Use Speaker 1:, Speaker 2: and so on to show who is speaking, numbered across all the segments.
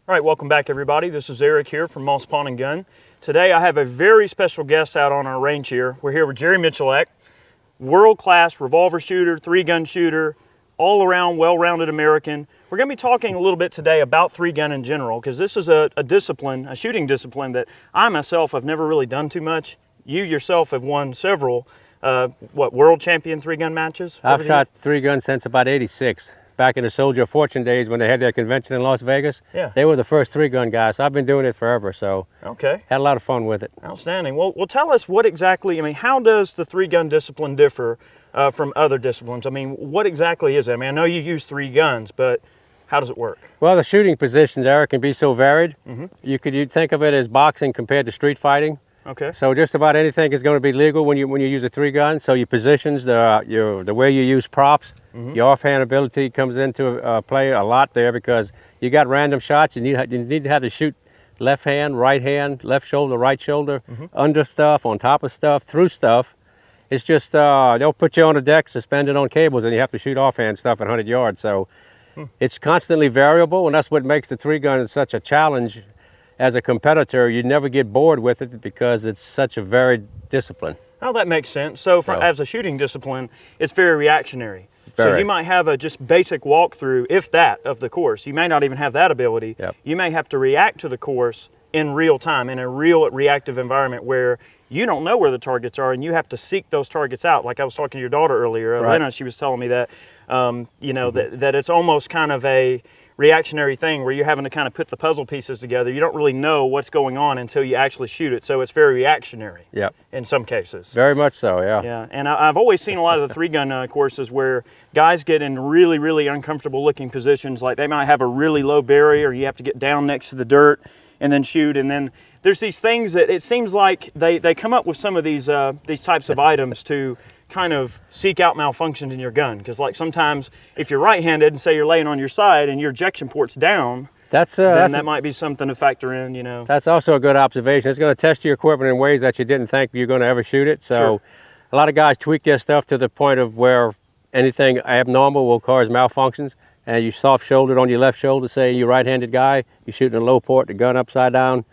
Speaker 1: All right, welcome back everybody. This is Eric here from Moss Pawn & Gun. Today I have a very special guest out on our range here. We're here with Jerry Miculek, world-class revolver shooter, three-gun shooter, all-around well-rounded American. We're going to be talking a little bit today about three-gun in general because this is a discipline, a shooting discipline that I myself have never really done too much. You yourself have won several, world champion three-gun matches?
Speaker 2: I've shot three-gun since about '86. Back in the Soldier of Fortune days when they had their convention in Las Vegas.
Speaker 1: Yeah.
Speaker 2: They were the first three-gun guys, so I've been doing it forever, so
Speaker 1: okay.
Speaker 2: Had a lot of fun with it.
Speaker 1: Outstanding. Well, tell us what exactly, how does the three-gun discipline differ from other disciplines? What exactly is it? I know you use three guns, but how does it work?
Speaker 2: Well, the shooting positions, Eric, can be so varied.
Speaker 1: Mm-hmm.
Speaker 2: You'd think of it as boxing compared to street fighting.
Speaker 1: Okay.
Speaker 2: So just about anything is going to be legal when you use a three-gun. So your positions, the way you use props,
Speaker 1: mm-hmm.
Speaker 2: your offhand ability comes into play a lot there because you got random shots. You need to have to shoot left hand, left shoulder, right shoulder,
Speaker 1: mm-hmm.
Speaker 2: under stuff, on top of stuff, through stuff. It's just they'll put you on a deck suspended on cables and you have to shoot offhand stuff at 100 yards. So it's constantly variable, and that's what makes the three-gun such a challenge. As a competitor, you never get bored with it because it's such a varied discipline.
Speaker 1: Oh, that makes sense. So as a shooting discipline, it's very reactionary.
Speaker 2: Very.
Speaker 1: So you might have a just basic walkthrough, if that, of the course. You may not even have that ability.
Speaker 2: Yep.
Speaker 1: You may have to react to the course in real time, in a real reactive environment where you don't know where the targets are and you have to seek those targets out. Like I was talking to your daughter earlier,
Speaker 2: right.
Speaker 1: Lena, she was telling me that, that it's almost kind of a reactionary thing where you're having to kind of put the puzzle pieces together. You don't really know what's going on until you actually shoot it. So it's very reactionary.
Speaker 2: Yep.
Speaker 1: In some cases.
Speaker 2: Very much so, yeah.
Speaker 1: Yeah, and I've always seen a lot of the three-gun courses where guys get in really, really uncomfortable looking positions. Like they might have a really low barrier, you have to get down next to the dirt and then shoot. And then there's these things that it seems like they come up with some of these types of items to kind of seek out malfunctions in your gun. Because like sometimes if you're right-handed and say you're laying on your side and your ejection port's down, then that might be something to factor in,
Speaker 2: That's also a good observation. It's going to test your equipment in ways that you didn't think you're going to ever shoot it. So
Speaker 1: sure.
Speaker 2: A lot of guys tweak their stuff to the point of where anything abnormal will cause malfunctions. And you soft-shouldered on your left shoulder, say you're a right-handed guy, you're shooting a low port, the gun upside down,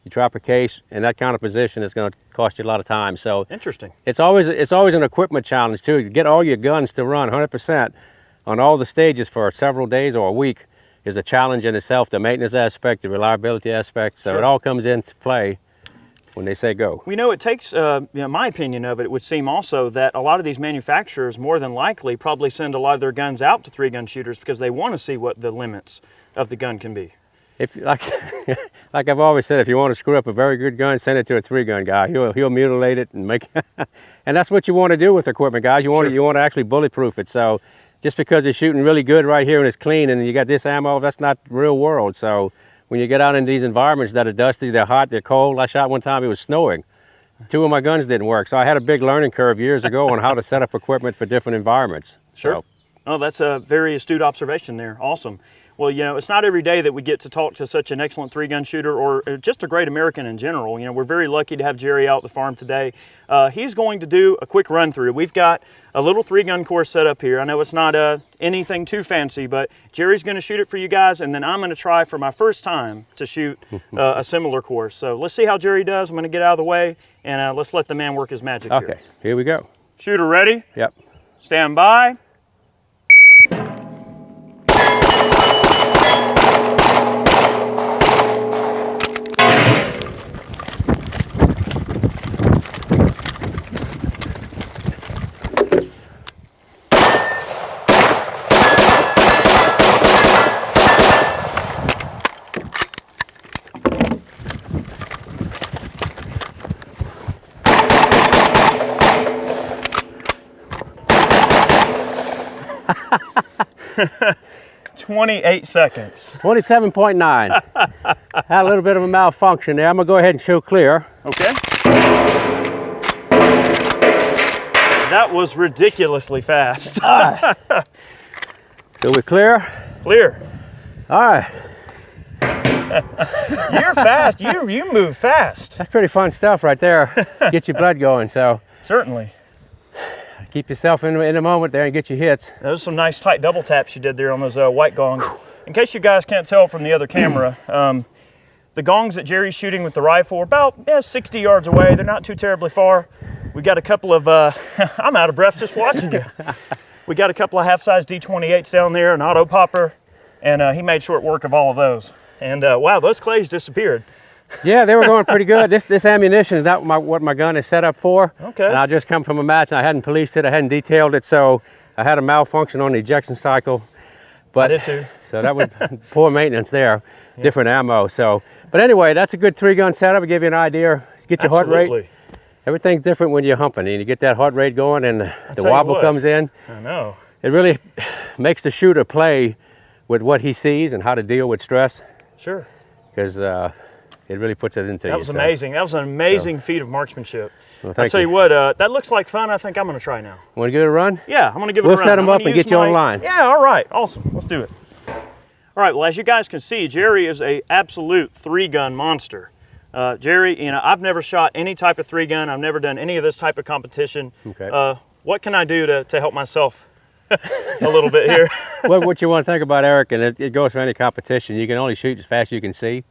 Speaker 2: you drop a case, in that kind of position, it's going to cost you a lot of time. So
Speaker 1: interesting.
Speaker 2: It's always an equipment challenge too. To get all your guns to run 100% on all the stages for several days or a week is a challenge in itself. The maintenance aspect, the reliability aspect, so
Speaker 1: sure.
Speaker 2: It all comes into play when they say go.
Speaker 1: We know it takes, my opinion of it would seem also that a lot of these manufacturers more than likely probably send a lot of their guns out to three-gun shooters because they want to see what the limits of the gun can be.
Speaker 2: If like I've always said, if you want to screw up a very good gun, send it to a three-gun guy. He'll mutilate it and make, and that's what you want to do with equipment, guys. You want to actually bulletproof it. So just because you're shooting really good right here and it's clean and you got this ammo, that's not real world. So when you get out in these environments that are dusty, they're hot, they're cold. I shot one time, it was snowing. 2 of my guns didn't work. So I had a big learning curve years ago on how to set up equipment for different environments.
Speaker 1: Sure.
Speaker 2: So.
Speaker 1: Oh, that's a very astute observation there. Awesome. Well, it's not every day that we get to talk to such an excellent three-gun shooter or just a great American in general. We're very lucky to have Jerry out at the farm today. He's going to do a quick run-through. We've got a little three-gun course set up here. I know it's not anything too fancy, but Jerry's going to shoot it for you guys, and then I'm going to try for my first time to shoot a similar course. So let's see how Jerry does. I'm going to get out of the way, and let's let the man work his magic here.
Speaker 2: Okay, here we go.
Speaker 1: Shooter ready?
Speaker 2: Yep.
Speaker 1: Stand by. $28 seconds.
Speaker 2: 27.9. Had a little bit of a malfunction there. I'm going to go ahead and show clear.
Speaker 1: Okay. That was ridiculously fast.
Speaker 2: So we're clear?
Speaker 1: Clear.
Speaker 2: All right.
Speaker 1: You're fast. You move fast.
Speaker 2: That's pretty fun stuff right there. Get your blood going. So
Speaker 1: certainly.
Speaker 2: Keep yourself in the moment there and get your hits.
Speaker 1: Those are some nice tight double taps you did there on those white gongs. in case you guys can't tell from the other camera, the gongs that Jerry's shooting with the rifle are about 60 yards away. They're not too terribly far. We got a couple of, I'm out of breath just watching you. We got a couple of half-size D28s down there, an auto popper, and he made short work of all of those. And wow, those clays disappeared.
Speaker 2: Yeah, they were going pretty good. This ammunition is not what my gun is set up for.
Speaker 1: Okay.
Speaker 2: And I just come from a match and I hadn't policed it, I hadn't detailed it, so I had a malfunction on the ejection cycle. But,
Speaker 1: I did too.
Speaker 2: So that was poor maintenance there, different ammo. So, but anyway, that's a good 3-gun setup. It'll give you an idea, get your heart rate. Everything's different when you're humping, and you get that heart rate going and the wobble comes in.
Speaker 1: I know.
Speaker 2: It really makes the shooter play with what he sees and how to deal with stress.
Speaker 1: Sure.
Speaker 2: Because it really puts it into you.
Speaker 1: That was amazing. That was an amazing feat of marksmanship.
Speaker 2: Well,
Speaker 1: I'll tell you what, that looks like fun. I think I'm going to try now.
Speaker 2: Want to give it a run?
Speaker 1: Yeah, I'm going to give it a run.
Speaker 2: We'll set them up and get you online.
Speaker 1: Yeah, all right. Awesome. Let's do it. All right, well, as you guys can see, Jerry is an absolute 3-gun monster. Jerry, you know, I've never shot any type of 3-gun. I've never done any of this type of competition.
Speaker 2: Okay.
Speaker 1: What can I do to help myself a little bit here?
Speaker 2: Well, what you want to think about, Eric, and it goes for any competition, you can only shoot as fast as you can see.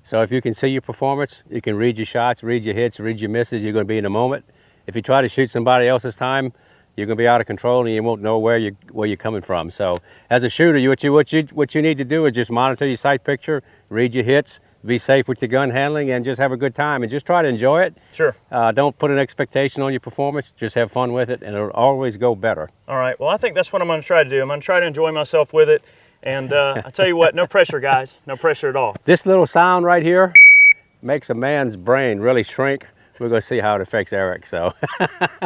Speaker 2: So if you can see your performance, you can read your shots, read your hits, read your misses, you're going to be in the moment. If you try to shoot somebody else's time, you're going to be out of control and you won't know where you're coming from. So as a shooter, what you need to do is just monitor your sight picture, read your hits, be safe with your gun handling, and just have a good time and just try to enjoy it.
Speaker 1: Sure.
Speaker 2: Don't put an expectation on your performance, just have fun with it and it'll always go better.
Speaker 1: All right, well, I think that's what I'm going to try to do. I'm going to try to enjoy myself with it. And I tell you what, no pressure, guys. No pressure at all.
Speaker 2: This little sound right here makes a man's brain really shrink. We're going to see how it affects Eric. So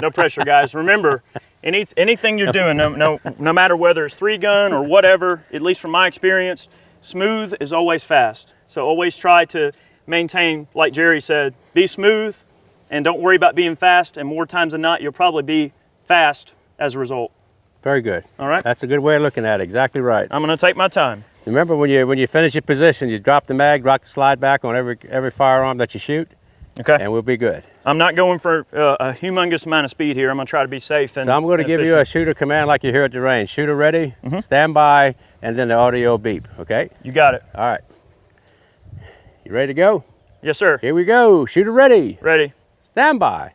Speaker 1: no pressure, guys. Remember, anything you're doing, no matter whether it's 3-gun or whatever, at least from my experience, smooth is always fast. So always try to maintain, like Jerry said, be smooth and don't worry about being fast. And more times than not, you'll probably be fast as a result.
Speaker 2: Very good.
Speaker 1: All right.
Speaker 2: That's a good way of looking at it. Exactly right.
Speaker 1: I'm going to take my time.
Speaker 2: Remember, when you finish your position, you drop the mag, rock the slide back on every firearm that you shoot.
Speaker 1: Okay.
Speaker 2: And we'll be good.
Speaker 1: I'm not going for a humongous amount of speed here. I'm going to try to be safe and
Speaker 2: So I'm going to give you a shooter command like you hear at the range. Shooter ready, stand by, and then the audio beep, okay?
Speaker 1: You got it.
Speaker 2: All right. You ready to go?
Speaker 1: Yes, sir.
Speaker 2: Here we go. Shooter ready.
Speaker 1: Ready.
Speaker 2: Stand by.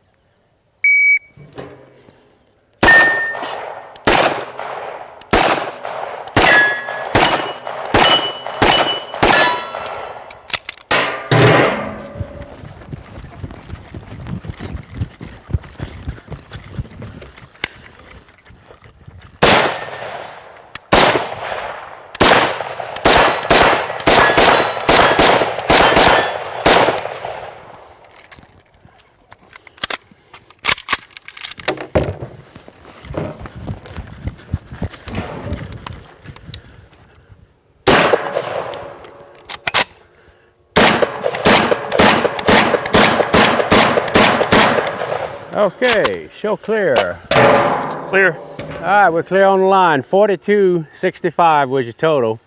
Speaker 2: Okay, show clear.
Speaker 1: Clear.
Speaker 2: All right, we're clear on the line. 42.65 was your total.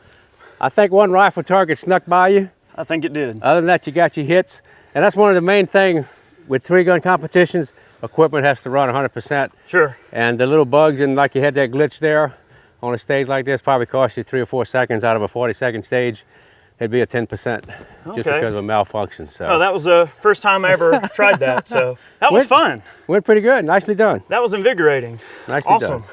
Speaker 2: I think one rifle target snuck by you.
Speaker 1: I think it did.
Speaker 2: Other than that, you got your hits. And that's one of the main things with 3-gun competitions. Equipment has to run 100%.
Speaker 1: Sure.
Speaker 2: And the little bugs, and like you had that glitch there on a stage like this, probably cost you 3 or 4 seconds out of a 40-second stage. It'd be a 10% just because of a malfunction. So.
Speaker 1: Oh, that was the first time I ever tried that. So that was fun.
Speaker 2: Went pretty good. Nicely done.
Speaker 1: That was invigorating.
Speaker 2: Nicely
Speaker 1: awesome.
Speaker 2: done.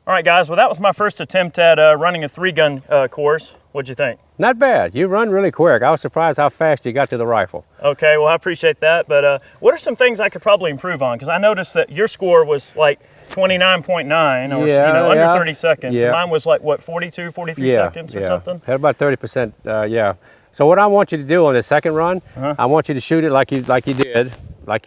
Speaker 1: All right, guys. Well, that was my first attempt at running a 3-gun course. What'd you think?
Speaker 2: Not bad. You run really quick. I was surprised how fast you got to the rifle.
Speaker 1: Okay. Well, I appreciate that. But what are some things I could probably improve on? Because I noticed that your score was like 29.9 or under 30 seconds. And mine was like, what, 42, 43 seconds or something?
Speaker 2: Had about 30%, yeah. So what I want you to do on the second run, I want you to shoot it like you did, like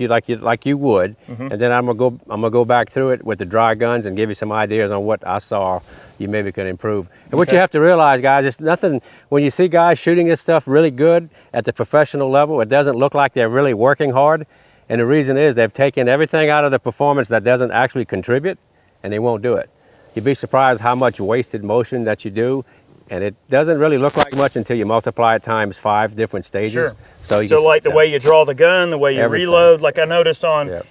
Speaker 2: you would, and then I'm gonna go back through it with the dry guns and give you some ideas on what I saw you maybe could improve. And what you have to realize, guys, it's nothing, when you see guys shooting this stuff really good at the professional level, it doesn't look like they're really working hard. And the reason is they've taken everything out of the performance that doesn't actually contribute, and they won't do it. You'd be surprised how much wasted motion that you do, and it doesn't really look like much until you multiply it times 5 different stages.
Speaker 1: Sure.
Speaker 2: So
Speaker 1: like the way you draw the gun, the way you reload. Like I noticed on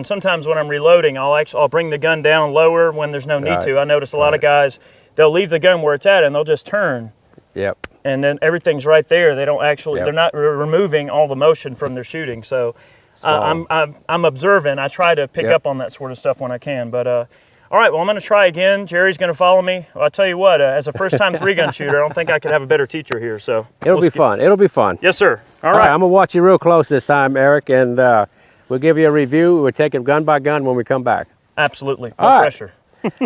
Speaker 1: sometimes when I'm reloading, I'll bring the gun down lower when there's no need to. I notice a lot of guys, they'll leave the gun where it's at and they'll just turn
Speaker 2: Yep.
Speaker 1: And then everything's right there. They don't actually,
Speaker 2: Yep.
Speaker 1: they're not removing all the motion from their shooting. So I'm observant. I try to pick
Speaker 2: Yep.
Speaker 1: up on that sort of stuff when I can. But all right, well, I'm going to try again. Jerry's going to follow me. Well, I'll tell you what, as a first-time three-gun shooter, I don't think I could have a better teacher here. So
Speaker 2: It'll be fun. It'll be fun.
Speaker 1: Yes, sir. All
Speaker 2: All
Speaker 1: right.
Speaker 2: right, I'm gonna watch you real close this time, Eric, and we'll give you a review. We'll take it gun by gun when we come back.
Speaker 1: Absolutely. No
Speaker 2: All right.
Speaker 1: pressure.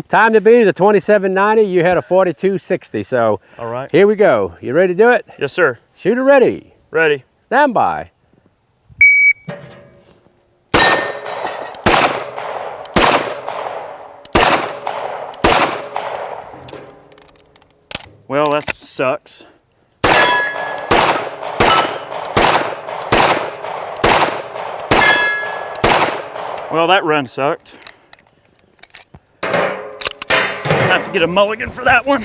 Speaker 2: Time to beat is a 2790. You had a 4260. So
Speaker 1: All right.
Speaker 2: here we go. You ready to do it?
Speaker 1: Yes, sir.
Speaker 2: Shooter ready.
Speaker 1: Ready.
Speaker 2: Stand by.
Speaker 1: Well, that sucks. Well, that run sucked. Have to get a mulligan for that one.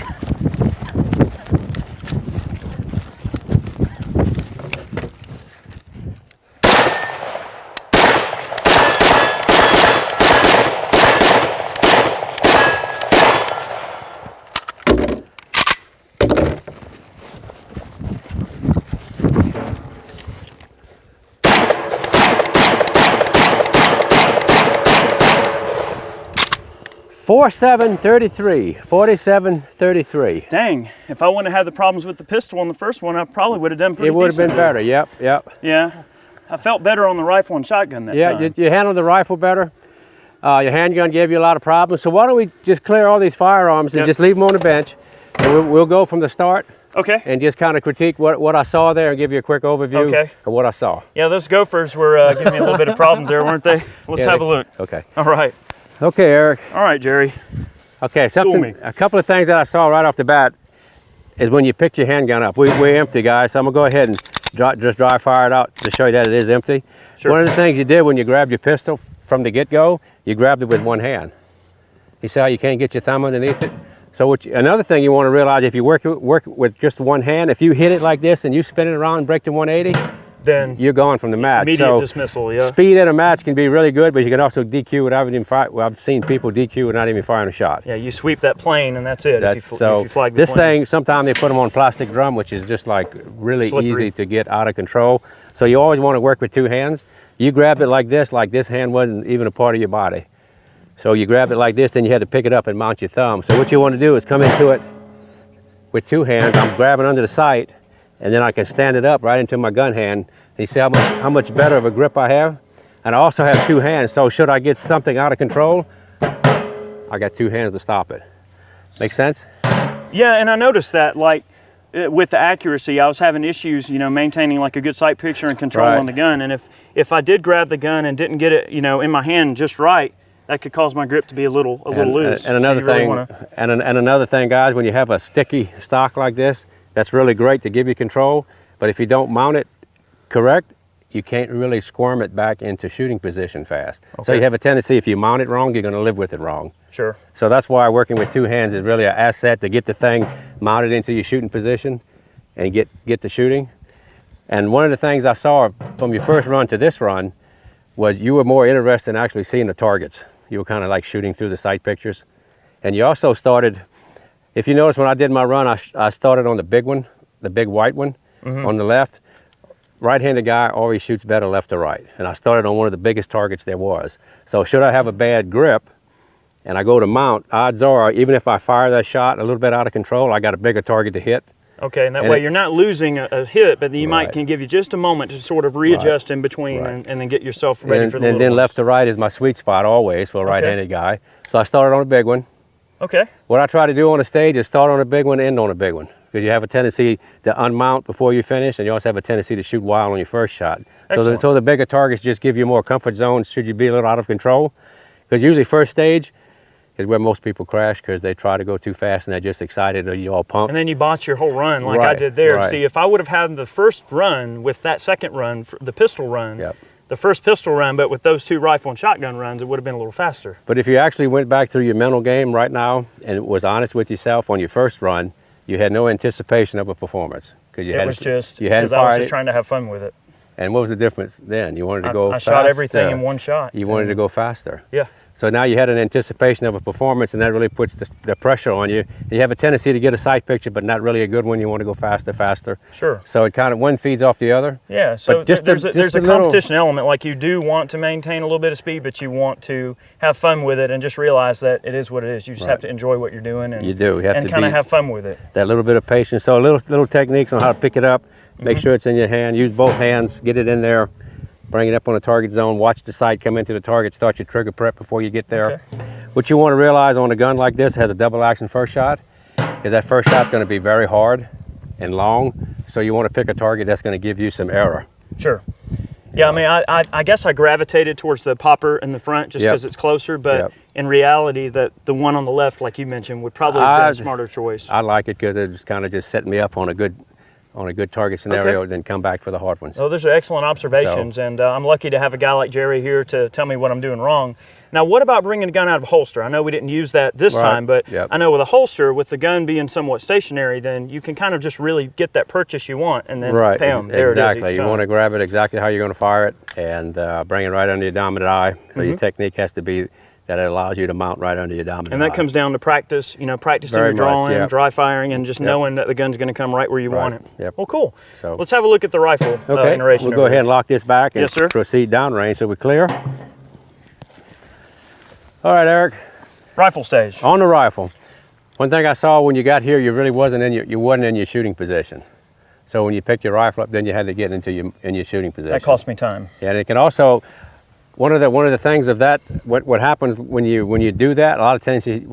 Speaker 2: .4733.
Speaker 1: Dang, if I wouldn't have had the problems with the pistol on the first one, I probably would have done pretty
Speaker 2: It would have been
Speaker 1: decent.
Speaker 2: better. Yep, yep.
Speaker 1: Yeah, I felt better on the rifle and shotgun that
Speaker 2: Yeah,
Speaker 1: time.
Speaker 2: you handled the rifle better. Your handgun gave you a lot of problems. So why don't we just clear all these firearms and
Speaker 1: Yep.
Speaker 2: just leave them on the bench. And we'll go from the start
Speaker 1: Okay.
Speaker 2: and just kind of critique what I saw there and give you a quick overview
Speaker 1: Okay.
Speaker 2: of what I saw.
Speaker 1: Yeah, those gophers were giving me a little bit of problems there, weren't they? Let's
Speaker 2: Yeah,
Speaker 1: have a look.
Speaker 2: Okay.
Speaker 1: All right.
Speaker 2: Okay, Eric.
Speaker 1: All right, Jerry.
Speaker 2: Okay,
Speaker 1: me.
Speaker 2: a couple of things that I saw right off the bat is when you picked your handgun up. We're empty, guys, so I'm gonna go ahead and just dry fire it out to show you that it is empty.
Speaker 1: Sure.
Speaker 2: One of the things you did when you grabbed your pistol from the get-go, you grabbed it with one hand. You see how you can't get your thumb underneath it? So another thing you want to realize, if you work with just one hand, if you hit it like this and you spin it around and break to 180,
Speaker 1: Then
Speaker 2: you're gone from the match.
Speaker 1: immediate
Speaker 2: So
Speaker 1: dismissal, yeah.
Speaker 2: speed in a match can be really good, but you can also DQ without even fire. Well, I've seen people DQ without even firing a shot.
Speaker 1: Yeah, you sweep that plane and that's it.
Speaker 2: That's,
Speaker 1: if you
Speaker 2: so
Speaker 1: flag the
Speaker 2: this
Speaker 1: plane.
Speaker 2: thing, sometimes they put them on plastic drum, which is just like really
Speaker 1: Slippery.
Speaker 2: easy to get out of control. So you always want to work with two hands. You grabbed it like this hand wasn't even a part of your body. So you grabbed it like this, then you had to pick it up and mount your thumb. So what you want to do is come into it with two hands. I'm grabbing under the sight, and then I can stand it up right into my gun hand. And you see how much better of a grip I have? And I also have two hands, so should I get something out of control, I got two hands to stop it. Make sense?
Speaker 1: Yeah, and I noticed that, like, with the accuracy, I was having issues, maintaining like a good sight picture and control
Speaker 2: Right.
Speaker 1: on the gun. And if I did grab the gun and didn't get it, in my hand just right, that could cause my grip to be a little loose.
Speaker 2: And another
Speaker 1: So you really
Speaker 2: thing,
Speaker 1: wanna-
Speaker 2: and another thing, guys, when you have a sticky stock like this, that's really great to give you control. But if you don't mount it correct, you can't really squirm it back into shooting position fast. So
Speaker 1: Okay.
Speaker 2: you have a tendency, if you mount it wrong, you're going to live with it wrong.
Speaker 1: Sure.
Speaker 2: So that's why working with two hands is really an asset to get the thing mounted into your shooting position and get the shooting. And one of the things I saw from your first run to this run was you were more interested in actually seeing the targets. You were kind of like shooting through the sight pictures. And you also started, if you notice when I did my run, I started on the big one, the big white one on the left. Right-handed guy always shoots better left to right. And I started on one of the biggest targets there was. So should I have a bad grip and I go to mount, odds are, even if I fire that shot a little bit out of control, I got a bigger target to hit.
Speaker 1: Okay, and that
Speaker 2: And
Speaker 1: way
Speaker 2: it-
Speaker 1: you're not losing a hit, but then you
Speaker 2: Right.
Speaker 1: can give you just a moment to sort of readjust in between
Speaker 2: Right.
Speaker 1: and then get yourself ready for the
Speaker 2: And
Speaker 1: little
Speaker 2: then
Speaker 1: ones.
Speaker 2: left to right is my sweet spot always for a right-handed guy. So I started on a big one.
Speaker 1: Okay.
Speaker 2: What I try to do on a stage is start on a big one, end on a big one. Because you have a tendency to unmount before you finish, and you also have a tendency to shoot wild on your first shot.
Speaker 1: Excellent.
Speaker 2: So the bigger targets just give you more comfort zone should you be a little out of control. Because usually first stage is where most people crash because they try to go too fast and they're just excited or you all pumped.
Speaker 1: And then you botch your whole run like I
Speaker 2: Right,
Speaker 1: did there.
Speaker 2: right.
Speaker 1: See, if I would have had the first run with that second run, the pistol run,
Speaker 2: Yep.
Speaker 1: the first pistol run, but with those two rifle and shotgun runs, it would have been a little faster.
Speaker 2: But if you actually went back through your mental game right now and was honest with yourself on your first run, you had no anticipation of a performance. Because
Speaker 1: It was just
Speaker 2: you hadn't
Speaker 1: because I was
Speaker 2: fired
Speaker 1: just
Speaker 2: it.
Speaker 1: try to have fun with it.
Speaker 2: And what was the difference then? You wanted to go
Speaker 1: I
Speaker 2: faster.
Speaker 1: shot everything in one shot.
Speaker 2: You wanted to go faster.
Speaker 1: Yeah.
Speaker 2: So now you had an anticipation of a performance, and that really puts the pressure on you. You have a tendency to get a sight picture, but not really a good one. You want to go faster.
Speaker 1: Sure.
Speaker 2: So it kind of, one feeds off the other.
Speaker 1: Yeah, so
Speaker 2: But
Speaker 1: there's a
Speaker 2: little
Speaker 1: competition element. Like, you do want to maintain a little bit of speed, but you want to have fun with it and just realize that it is what it is. You just have to enjoy what you're doing, and
Speaker 2: You do. You have
Speaker 1: and
Speaker 2: to
Speaker 1: kind of have fun with it.
Speaker 2: that little bit of patience. So little techniques on how to pick it up. Make sure it's in your hand. Use both hands. Get it in there. Bring it up on the target zone. Watch the sight come into the target. Start your trigger prep before you get there.
Speaker 1: Okay.
Speaker 2: What you want to realize on a gun like this, has a double action first shot, is that first shot's going to be very hard and long. So you want to pick a target that's going to give you some error.
Speaker 1: Sure. Yeah, I mean, I guess I gravitated towards the popper in the front just because it's closer, but in reality, the one on the left, like you mentioned, would probably have been a smarter choice.
Speaker 2: I like it because it's kind of just setting me up on a good target scenario, then come back for the hard ones.
Speaker 1: Oh, those are excellent observations, and I'm lucky to have a guy like Jerry here to tell me what I'm doing wrong. Now, what about bringing a gun out of a holster? I know we didn't use that this time, but I know with a holster, with the gun being somewhat stationary, then you can kind of just really get that purchase you want, and then bam, there it is each time.
Speaker 2: You want to grab it exactly how you're going to fire it, and bring it right under your dominant eye. So your technique has to be that it allows you to mount right under your dominant eye.
Speaker 1: And that comes down to practice, practicing your drawing, dry firing, and just knowing that the gun's going to come right where you want it. Well, cool. So let's have a look at the rifle iteration.
Speaker 2: We'll go ahead and lock this back and
Speaker 1: sir.
Speaker 2: proceed downrange so we're clear. All right, Eric.
Speaker 1: Rifle stage.
Speaker 2: On the rifle. One thing I saw when you got here, you really wasn't in your shooting position. So when you picked your rifle up, then you had to get into your shooting position.
Speaker 1: That cost me time.
Speaker 2: Yeah, and it can also, one of the things of that, what happens when you do that, a lot of times you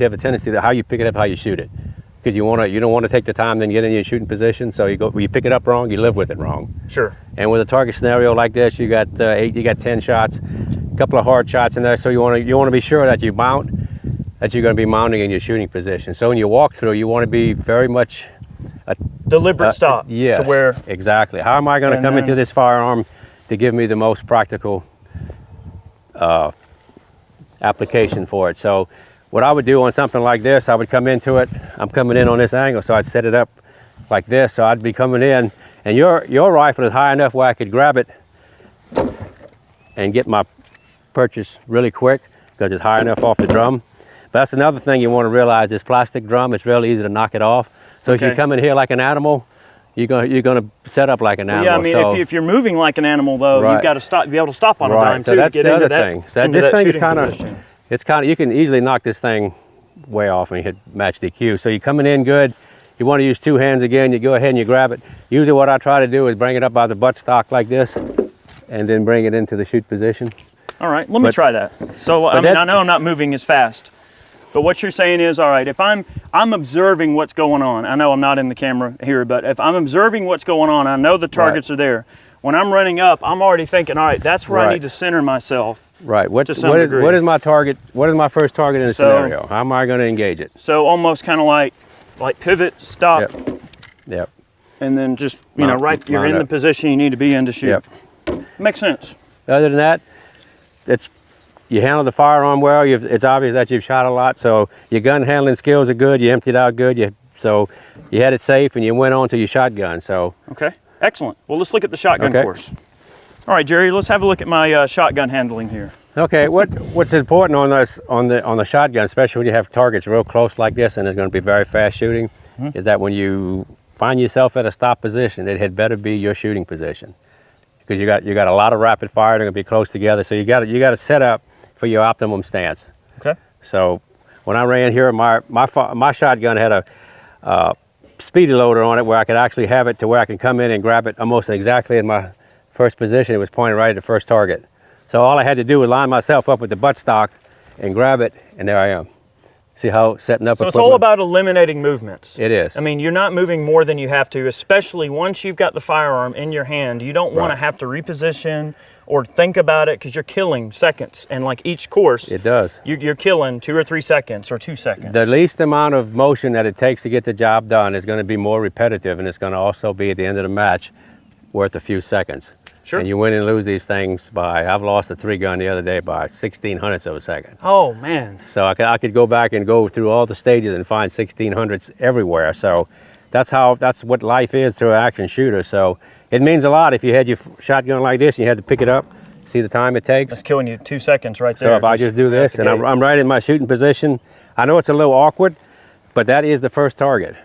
Speaker 2: have a tendency to how you pick it up, how you shoot it, because you don't want to take the time then get in your shooting position. So you pick it up wrong, you live with it wrong.
Speaker 1: Sure.
Speaker 2: And with a target scenario like this, you got 10 shots, a couple of hard shots in there. So you want to be sure that you're going to be mounting in your shooting position. So when you walk through, you want to be very much
Speaker 1: deliberate stop.
Speaker 2: Yes,
Speaker 1: to where
Speaker 2: exactly. How am I going to come into this firearm to give me the most practical application for it? So what I would do on something like this, I would come into it, I'm coming in on this angle, so I'd set it up like this, so I'd be coming in, and your rifle is high enough where I could grab it and get my purchase really quick because it's high enough off the drum. But that's another thing you want to realize, this plastic drum, it's really easy to knock it off. So if you come in here like an animal, you're going to set up like an animal.
Speaker 1: Yeah, I mean, if you're moving like an animal, though, you've got to be able to stop on a dime, too,
Speaker 2: that's
Speaker 1: to get
Speaker 2: the
Speaker 1: into
Speaker 2: other
Speaker 1: that
Speaker 2: thing. So this thing is kind of, you can easily knock this thing way off when you hit match DQ. So you're coming in good. You want to use two hands again. You go ahead and you grab it. Usually what I try to do is bring it up by the buttstock like this, and then bring it into the shoot position.
Speaker 1: All right, let me try that. So, I know I'm not moving as fast, but what you're saying is, all right, if I'm observing what's going on, I know I'm not in the camera here, but if I'm observing what's going on, I know the targets are there. When I'm running up, I'm already thinking, all right, that's where I need to center myself.
Speaker 2: Right. What is my target? What is my first target in the scenario? How am I going to engage it?
Speaker 1: So almost kind of like pivot, stop.
Speaker 2: Yep.
Speaker 1: And then just, you're in the position you need to be in to shoot. Makes sense.
Speaker 2: Other than that, you handle the firearm well. It's obvious that you've shot a lot, so your gun handling skills are good. You emptied out good. So you had it safe, and you went on to your shotgun. So
Speaker 1: okay, excellent. Well, let's look at the shotgun course. All right, Jerry, let's have a look at my shotgun handling here.
Speaker 2: Okay, what's important on the shotgun, especially when you have targets real close like this, and it's going to be very fast shooting, is that when you find yourself at a stop position, it had better be your shooting position, because you got a lot of rapid fire. They're going to be close together, so you got to set up for your optimum stance.
Speaker 1: Okay.
Speaker 2: So when I ran here, my shotgun had a speedy loader on it where I could actually have it to where I can come in and grab it almost exactly in my first position. It was pointing right at the first target. So all I had to do was line myself up with the buttstock and grab it, and there I am. See how setting up.
Speaker 1: So it's all about eliminating movements.
Speaker 2: It is.
Speaker 1: I mean, you're not moving more than you have to, especially once you've got the firearm in your hand. You don't want to have to reposition or think about it, because you're killing seconds. And like each course,
Speaker 2: it does.
Speaker 1: You're killing 2 or 3 seconds or 2 seconds.
Speaker 2: The least amount of motion that it takes to get the job done is going to be more repetitive, and it's going to also be at the end of the match worth a few seconds.
Speaker 1: Sure.
Speaker 2: And you win and lose these things I've lost a 3-gun the other day by 1600ths of a second.
Speaker 1: Oh, man.
Speaker 2: So I could go back and go through all the stages and find 1600ths everywhere. So that's what life is to an action shooter. So it means a lot if you had your shotgun like this and you had to pick it up. See the time it takes?
Speaker 1: That's killing you 2 seconds right there.
Speaker 2: So if I just do this and I'm right in my shooting position, I know it's a little awkward, but that is the first target.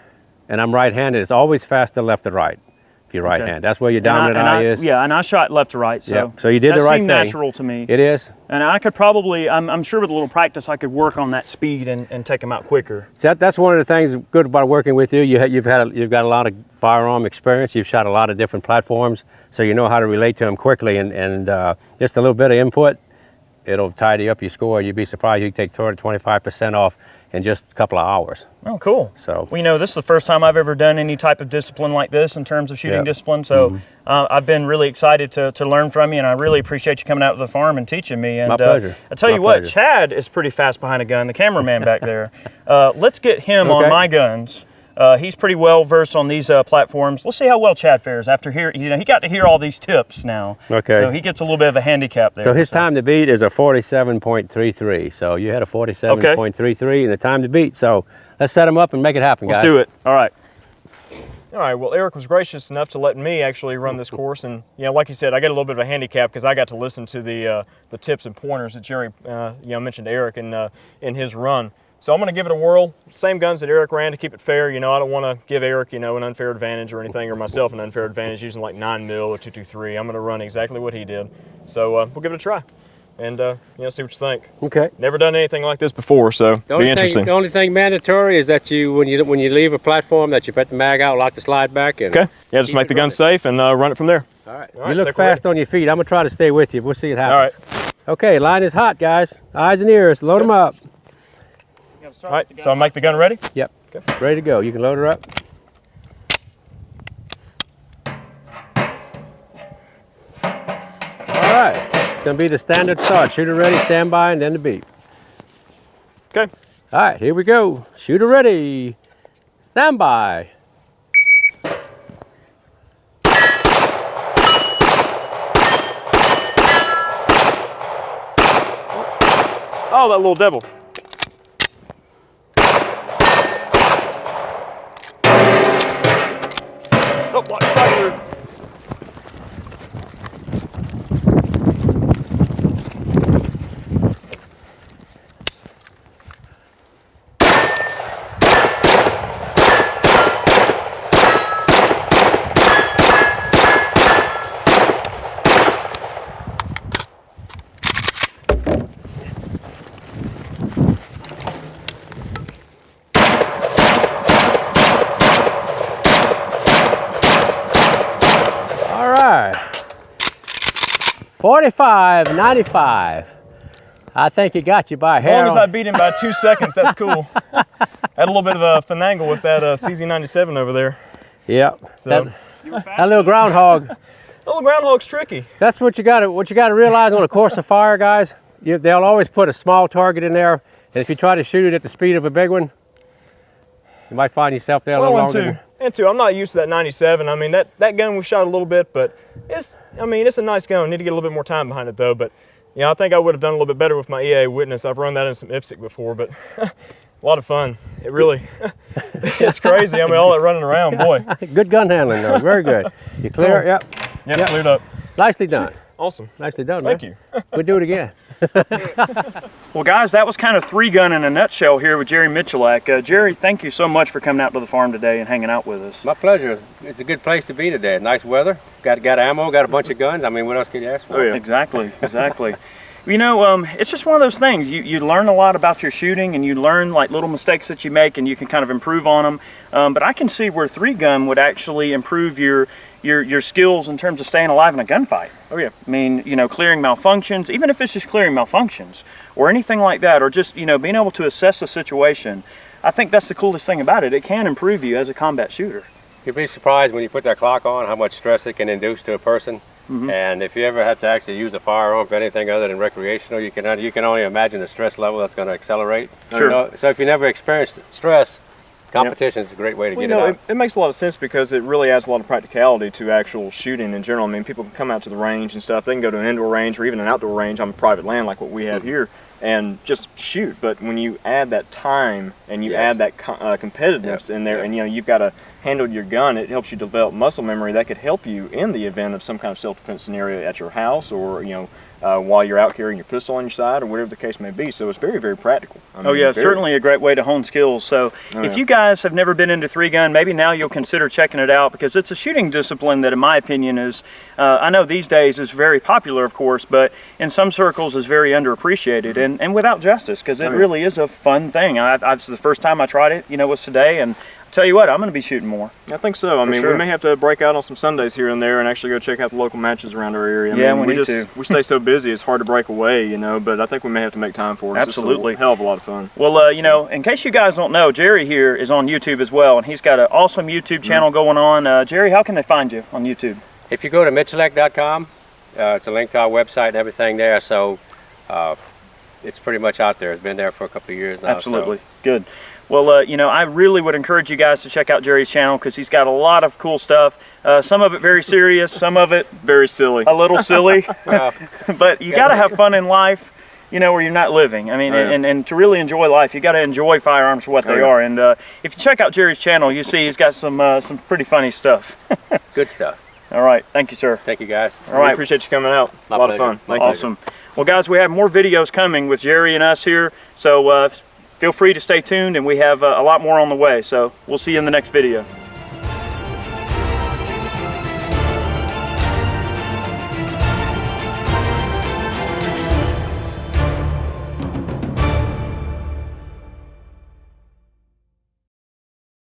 Speaker 2: And I'm right-handed. It's always faster left to right if you're right-handed. That's where your dominant eye is.
Speaker 1: Yeah, and I shot left to right. So,
Speaker 2: yep. So you did the right thing.
Speaker 1: That seemed natural to me.
Speaker 2: It is.
Speaker 1: And I could probably, I'm sure with a little practice, I could work on that speed and take them out quicker.
Speaker 2: So that's one of the things good about working with you. You've got a lot of firearm experience. You've shot a lot of different platforms, so you know how to relate to them quickly. And just a little bit of input, it'll tidy up your score. You'd be surprised you can take 30 to 25% off in just a couple of hours.
Speaker 1: Oh, cool.
Speaker 2: So,
Speaker 1: well, you know, this is the first time I've ever done any type of discipline like this in terms of shooting discipline. So I've been really excited to learn from you, and I really appreciate you coming out to the farm and teaching me. And
Speaker 2: my pleasure.
Speaker 1: I tell you what, Chad is pretty fast behind a gun, the cameraman back there. Let's get him on my guns. He's pretty well versed on these platforms. Let's see how well Chad fares after here. You know, he got to hear all these tips now.
Speaker 2: Okay.
Speaker 1: So he gets a little bit of a handicap there.
Speaker 2: So his time to beat is a 47.33. So you had a 47.33 and the time to beat. So let's set him up and make it happen, guys.
Speaker 1: Let's do it. All right.
Speaker 3: All right, well, Eric was gracious enough to let me actually run this course, and like you said, I got a little bit of a handicap because I got to listen to the tips and pointers that Jerry mentioned to Eric in his run. So I'm going to give it a whirl. Same guns that Eric ran to keep it fair. I don't want to give Eric, an unfair advantage or anything, or myself an unfair advantage using like 9mm or 223. I'm going to run exactly what he did. So we'll give it a try and see what you think.
Speaker 2: Okay.
Speaker 3: Never done anything like this before, so be interesting.
Speaker 2: The only thing mandatory is that when you leave a platform that you put the mag out, lock the slide back. And
Speaker 3: okay. Yeah, just make the gun safe and run it from there.
Speaker 2: All right. You look fast on your feet. I'm going to try to stay with you. We'll see it happen.
Speaker 3: All right.
Speaker 2: Okay, line is hot, guys. Eyes and ears. Load them up.
Speaker 3: All right, so I'll make the gun ready?
Speaker 2: Yep.
Speaker 3: Okay.
Speaker 2: Ready to go. You can load her up. All right. It's going to be the standard start. Shooter ready, stand by, and then the beep.
Speaker 3: Okay.
Speaker 2: All right, here we go. Shooter ready, stand by.
Speaker 3: Oh, that little devil. Oh, block side through.
Speaker 2: All right. 45.95. I think he got you by a hair.
Speaker 3: As long as I beat him by 2 seconds, that's cool. Had a little bit of a finagle with that CZ97 over there.
Speaker 2: Yep.
Speaker 3: So
Speaker 2: That little groundhog.
Speaker 3: the little groundhog's tricky.
Speaker 2: That's what you got to realize on a course of fire, guys. They'll always put a small target in there, and if you try to shoot it at the speed of a big one, you might find yourself there a little longer.
Speaker 3: And two, I'm not used to that 97. I mean, that gun we shot a little bit, but it's a nice gun. Need to get a little bit more time behind it though. But I think I would have done a little bit better with my EA Witness. I've run that in some IPSC before, but a lot of fun. It really, it's crazy. I mean, all that running around, boy.
Speaker 2: Good gun handling though, very good. You clear?
Speaker 3: Cool. Yep, cleared up.
Speaker 2: Nicely done.
Speaker 3: Awesome.
Speaker 2: Nicely done, man.
Speaker 3: Thank you.
Speaker 2: We'll do it again.
Speaker 1: Well, guys, that was kind of 3-gun in a nutshell here with Jerry Miculek. Jerry, thank you so much for coming out to the farm today and hanging out with us.
Speaker 2: My pleasure. It's a good place to be today. Nice weather. Got ammo, got a bunch of guns. I mean, what else could you ask for?
Speaker 3: Oh, yeah.
Speaker 1: Exactly. It's just one of those things. You learn a lot about your shooting, and you learn like little mistakes that you make, and you can kind of improve on them. But I can see where 3-gun would actually improve your skills in terms of staying alive in a gunfight.
Speaker 3: Oh yeah.
Speaker 1: I mean, clearing malfunctions, even if it's just clearing malfunctions or anything like that, or just, being able to assess the situation. I think that's the coolest thing about it. It can improve you as a combat shooter.
Speaker 2: You'd be surprised when you put that clock on how much stress it can induce to a person. And if you ever have to actually use a firearm for anything other than recreational, you can only imagine the stress level that's going to accelerate.
Speaker 1: Sure.
Speaker 2: So if you never experienced stress, competition is a great way to get it out.
Speaker 3: It makes a lot of sense because it really adds a lot of practicality to actual shooting in general. I mean, people can come out to the range and stuff. They can go to an indoor range or even an outdoor range on private land like what we have here and just shoot. But when you add that time and you add that competitiveness in there, and you've got to handled your gun, it helps you develop muscle memory that could help you in the event of some kind of self-defense scenario at your house, or while you're out carrying your pistol on your side, or whatever the case may be. So it's very, very practical. I
Speaker 1: mean, yeah, certainly a great way to hone skills. So if you guys have never been into 3-gun, maybe now you'll consider checking it out, because it's a shooting discipline that, in my opinion, is, I know these days is very popular, of course, but in some circles is very underappreciated, and without justice, because it really is a fun thing. The first time I tried it, was today, and tell you what, I'm going to be shooting more.
Speaker 3: I think so. I mean, we may have to break out on some Sundays here and there and actually go check out the local matches around our area.
Speaker 1: I mean, we
Speaker 3: stay so busy, it's hard to break away, but I think we may have to make time for it.
Speaker 1: Absolutely.
Speaker 3: It's a hell of a lot of fun.
Speaker 1: Well, in case you guys don't know, Jerry here is on YouTube as well, and he's got an awesome YouTube channel going on. Jerry, how can they find you on YouTube?
Speaker 2: If you go to Miculek.com, it's a link to our website and everything there, so it's pretty much out there. It's been there for a couple of years now.
Speaker 1: Absolutely. So. Good. Well, I really would encourage you guys to check out Jerry's channel, because he's got a lot of cool stuff. Some of it very serious, some of it
Speaker 3: very silly.
Speaker 1: A little silly. But you got to have fun in life, where you're not living. I mean, and to really enjoy life, you got to enjoy firearms for what they are. And if you check out Jerry's channel, you see he's got some pretty funny stuff.
Speaker 2: Good stuff.
Speaker 1: All right. Thank you, sir.
Speaker 2: Thank you, guys.
Speaker 3: All right. Appreciate you coming out.
Speaker 2: A
Speaker 3: lot of fun.
Speaker 1: Awesome. Well, guys, we have more videos coming with Jerry and us here. So feel free to stay tuned, and we have a lot more on the way. So we'll see you in the next video.